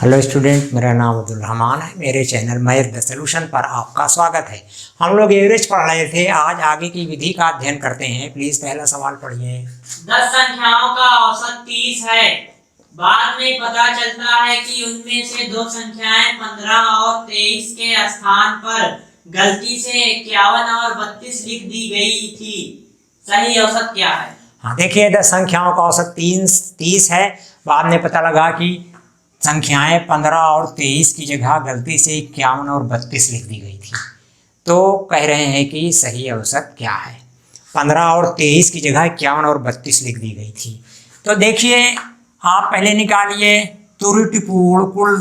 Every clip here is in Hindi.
हेलो स्टूडेंट, मेरा नाम अब्दुल रहमान है। मेरे चैनल मैथ द सॉल्यूशन पर आपका स्वागत है। हम लोग एवरेज पढ़ रहे थे, आज आगे की विधि का अध्ययन करते हैं। प्लीज पहला सवाल पढ़िए। 10 संख्याओं का औसत 30 है। बाद में पता चलता है कि उनमें से दो संख्याएं 15 और 23 के स्थान पर गलती से 51 और 32 लिख दी गई थी। सही औसत क्या है? हाँ, देखिए 10 संख्याओं का औसत 30 है। बाद में पता लगा कि संख्याएं 15 और 23 की जगह गलती से 51 और 32 लिख दी गई थी। तो कह रहे हैं कि सही औसत क्या है। 15 और 23 की जगह 51 और 32 लिख दी गई थी। तो देखिए, आप पहले निकालिए त्रुटिपूर्ण कुल।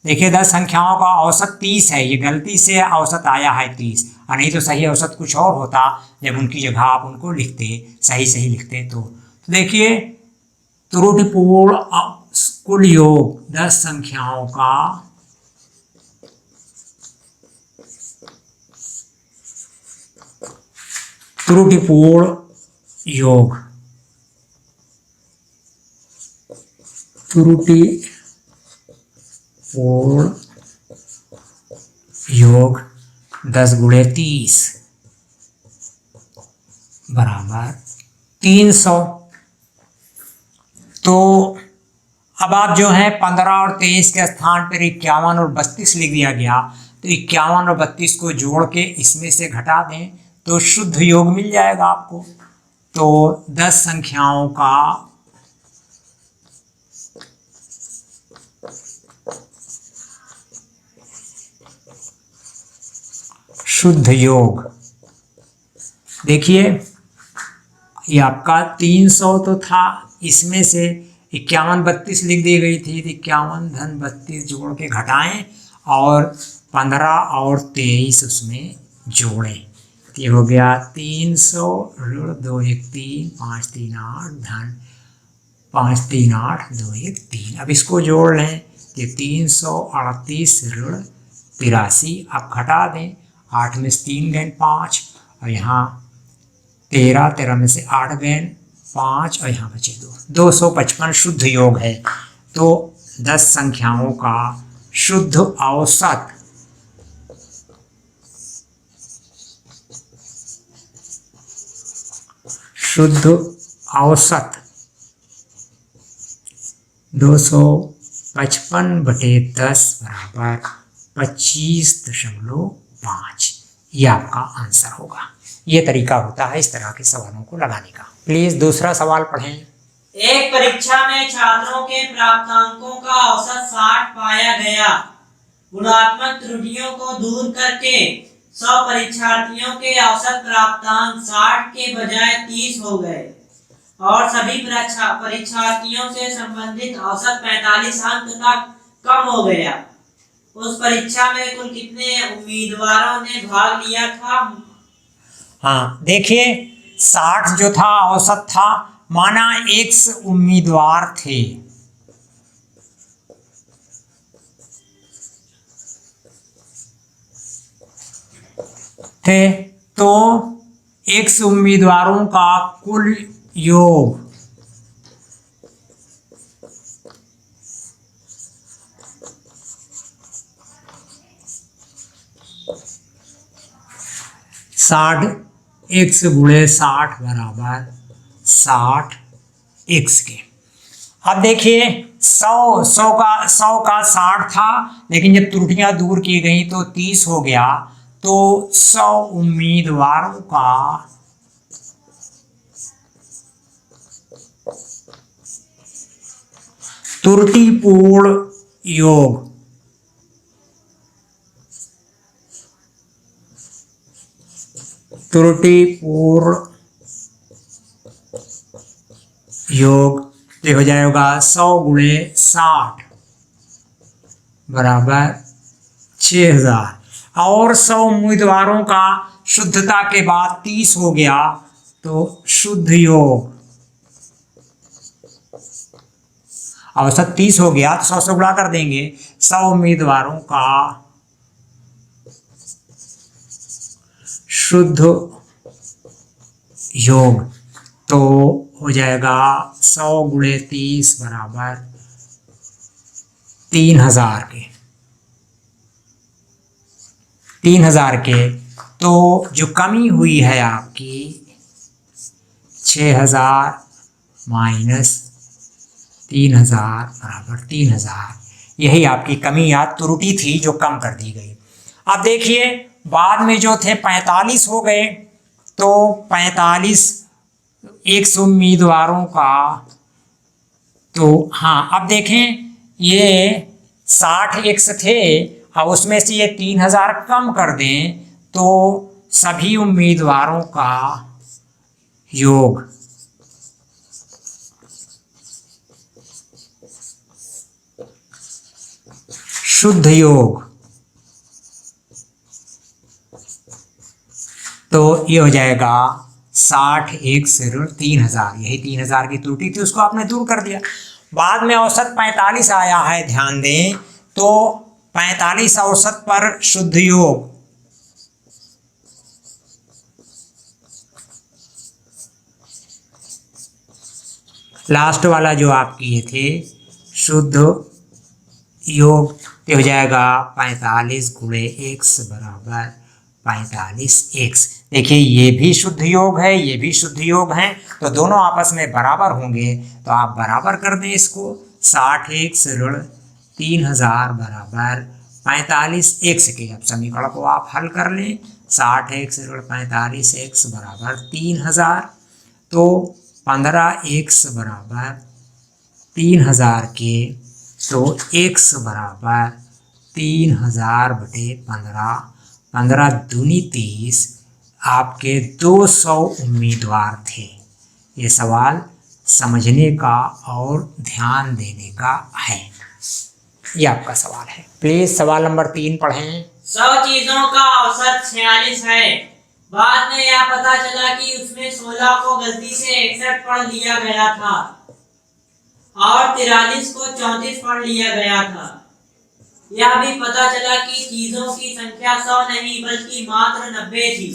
देखिए 10 संख्याओं का औसत 30 है, ये गलती से औसत आया है 30, और नहीं तो सही औसत कुछ और होता। जब उनकी जगह आप उनको लिखते, सही लिखते तो देखिए त्रुटिपूर्ण कुल योग 10 संख्याओं का त्रुटिपूर्ण योग, त्रुटिपूर्ण योग 10 गुणे 30 बराबर 300। तो अब आप जो है 15 और 23 के स्थान पर 51 और 32 लिख दिया गया, तो 51 और 32 को जोड़ के इसमें से घटा दें तो शुद्ध योग मिल जाएगा आपको। तो 10 संख्याओं का शुद्ध योग, देखिए ये आपका 300 तो था, इसमें से 51 32 लिख दी गई थी, 51 धन 32 जोड़ के घटाएं और 15 और 23 उसमें जोड़ें। ये हो गया 300 ऋण 2 1 3 5 3 8 धन 5 3 8 2 1 3। अब इसको जोड़ लें, ये 338 ऋण 83। अब घटा दें, 8 में से 3 गए 5 और यहाँ 13 में से 8 गए 5 और यहाँ बचे 255 शुद्ध योग है। तो 10 संख्याओं का शुद्ध औसत शुद्ध औसत 255/10 बराबर 25.5। ये आपका आंसर होगा। ये तरीका होता है इस तरह के सवालों को लगाने का। प्लीज दूसरा सवाल पढ़ें। एक परीक्षा में छात्रों के प्राप्तांकों का औसत 60 पाया गया। गुणात्मक त्रुटियों को दूर करके 100 परीक्षार्थियों के औसत प्राप्तांक 60 के बजाय 30 हो गए और सभी परीक्षार्थियों से संबंधित औसत 45 अंक तक कम हो गया। उस परीक्षा में कुल कितने उम्मीदवारों ने भाग लिया था? हाँ, देखिए 60 जो था औसत था, माना X उम्मीदवार थे तो X उम्मीदवारों का कुल योग X गुणे 60 बराबर 60X के। अब देखिए 100 का 60 था, लेकिन जब त्रुटियां दूर की गई तो 30 हो गया। तो 100 उम्मीदवारों का त्रुटिपूर्ण योग हो जाएगा 100 गुणे 60 बराबर 6000। और 100 उम्मीदवारों का शुद्धता के बाद 30 हो गया, तो शुद्ध योग औसत 30 हो गया तो 100 से गुणा कर देंगे। 100 उम्मीदवारों का शुद्ध योग तो हो जाएगा 100 गुणे 30 बराबर 3000 के, 3000 के, तो जो कमी हुई है आपकी 6000 माइनस 3000 बराबर 3000, यही आपकी कमी या त्रुटि थी जो कम कर दी गई। अब देखिए बाद में जो थे 45 हो गए, तो 45 100 उम्मीदवारों का, तो हाँ अब देखें ये 60 एक्स थे, अब उसमें से ये 3000 कम कर दें तो सभी उम्मीदवारों का योग शुद्ध योग, तो ये हो जाएगा 60 एक्स ऋण 3000, यही 3000 की त्रुटि थी उसको आपने दूर कर दिया। बाद में औसत 45 आया है, ध्यान दें, तो 45 औसत पर शुद्ध योग लास्ट वाला जो आपकी ये थे शुद्ध योग, ये हो जाएगा 45 गुणे x बराबर 45x। देखिए ये भी शुद्ध योग है, ये भी शुद्ध योग है, तो दोनों आपस में बराबर होंगे, तो आप बराबर कर दें इसको। 60x ऋण 3000 बराबर 45x के, अब समीकरण को आप हल कर लें। 60x ऋण 45x बराबर 3000, तो 15x बराबर 3000 के, तो x बराबर 3000 बटे 15, 15 दूनी 30, आपके 200 उम्मीदवार थे। ये सवाल समझने का और ध्यान देने का है, ये आपका सवाल है। प्लीज सवाल नंबर 3 पढ़ें। 100 चीजों का औसत 46 है। बाद में यह पता चला कि उसमें 16 को गलती से 61 पढ़ लिया गया था और 43 को 34 पढ़ लिया गया था। यह भी पता चला कि चीजों की संख्या 100 नहीं बल्कि मात्र 90 थी।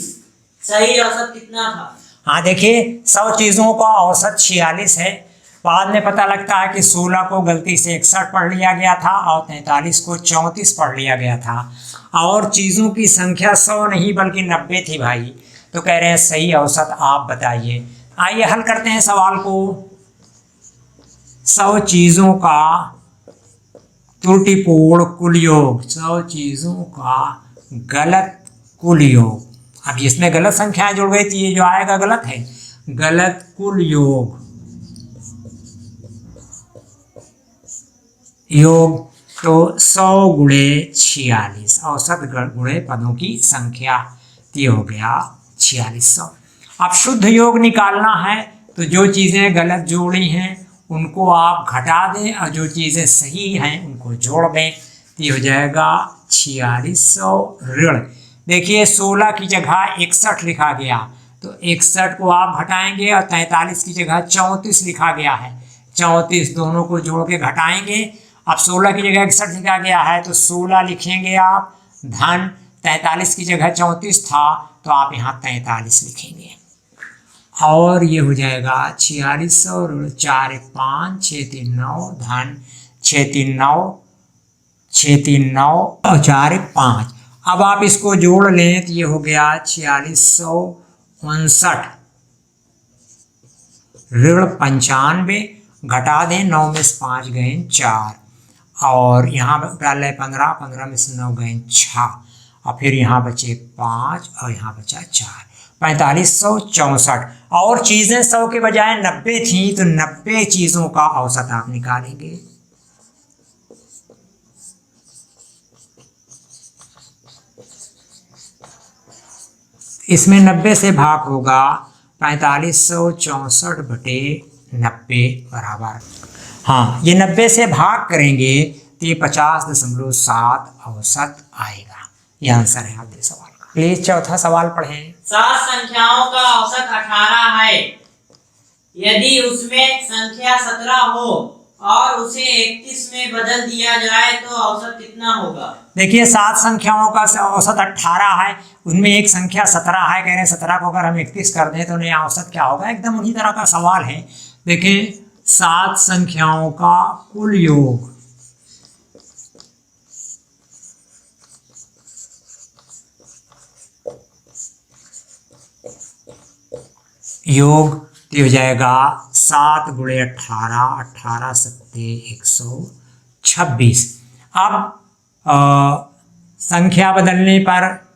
सही औसत कितना था? हाँ देखिए 100 चीजों का औसत 46 है। बाद में पता लगता है कि 16 को गलती से 61 पढ़ लिया गया था और 43 को 34 पढ़ लिया गया था, और चीज़ों की संख्या 100 नहीं बल्कि 90 थी भाई। तो कह रहे हैं सही औसत आप बताइए। आइए हल करते हैं सवाल को। 100 चीज़ों का त्रुटिपूर्ण कुल योग, 100 चीज़ों का गलत कुल योग। अब इसमें गलत संख्याएं जुड़ गई थी, ये जो आएगा गलत है। गलत कुल योग तो 100 गुणे 46, औसत गुणे पदों की संख्या, ये हो गया 4600। अब शुद्ध योग निकालना है, तो जो चीज़ें गलत जोड़ी हैं उनको आप घटा दें और जो चीज़ें सही हैं उनको जोड़ दें, तो ये हो जाएगा 4600 ऋण। देखिए 16 की जगह 61 लिखा गया, तो 61 को आप घटाएंगे और 43 की जगह 34 लिखा गया है। 34 दोनों को जोड़ के घटाएंगे। अब 16 की जगह 61 लिखा गया है, तो 16 लिखेंगे आप धन, 43 की जगह 34 था तो आप यहाँ 43 लिखेंगे, और ये हो जाएगा 4600 ऋण 4 1 5 6 3 9 धन 6 3 9 और 4 1 5। अब आप इसको जोड़ लें तो ये हो गया 4659 ऋण 95, घटा दें 9 में से 5 गए 4, और यहाँ डाल 15, 15 में से 9 गए 6, और फिर यहाँ बचे 5 और यहाँ बचा 4, 4564। और चीज़ें 100 के बजाय 90 थी, तो 90 चीज़ों का औसत आप निकालेंगे। इसमें 90 से भाग होगा 4564 बटे 90 बराबर, हाँ ये 90 से भाग करेंगे तो ये 50.7 औसत आएगा। ये आंसर है आपके सवाल का। प्लीज चौथा सवाल पढ़ें। 7 संख्याओं का औसत 18 है। यदि उसमें संख्या 17 हो और उसे 31 में बदल दिया जाए तो औसत कितना होगा? देखिए 7 संख्याओं का औसत 18 है, उनमें एक संख्या 17 है। कह रहे हैं 17 को अगर हम 31 कर दें तो नया औसत क्या होगा। एकदम उन्हीं तरह का सवाल है। देखिए 7 संख्याओं का कुल योग योग तो हो जाएगा 7 गुणे 18, 18 सत्ते 126। अब संख्या बदलने पर,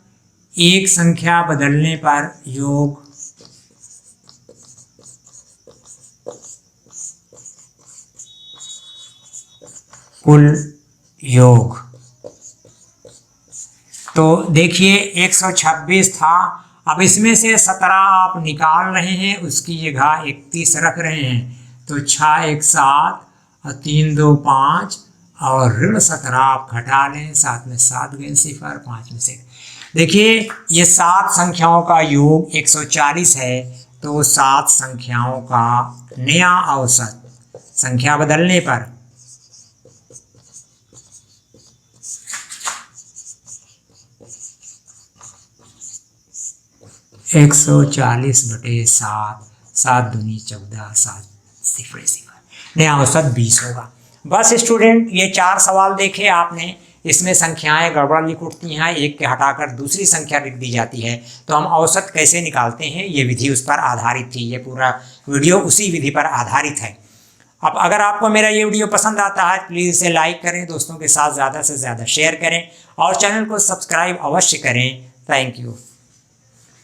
एक संख्या बदलने पर योग कुल योग, तो देखिए 126 था। अब इसमें से 17 आप निकाल रहे हैं, उसकी जगह 31 रख रहे हैं, तो 6 1 7 और 3 2 5 और ऋण 17 आप घटा लें, 7 में 7 गए 0, 5 में से। देखिए ये 7 संख्याओं का योग 140 है, तो 7 संख्याओं का नया औसत संख्या बदलने पर 140/7, 7 दूनी 14, 7 0 0, नया औसत 20 होगा। बस स्टूडेंट ये 4 सवाल देखे आपने, इसमें संख्याएं गड़बड़ लिख उठती हैं, एक के हटाकर दूसरी संख्या लिख दी जाती है, तो हम औसत कैसे निकालते हैं ये विधि उस पर आधारित थी। ये पूरा वीडियो उसी विधि पर आधारित है। अब अगर आपको मेरा ये वीडियो पसंद आता है प्लीज़ इसे लाइक करें, दोस्तों के साथ ज़्यादा से ज़्यादा शेयर करें और चैनल को सब्सक्राइब अवश्य करें। Thank you.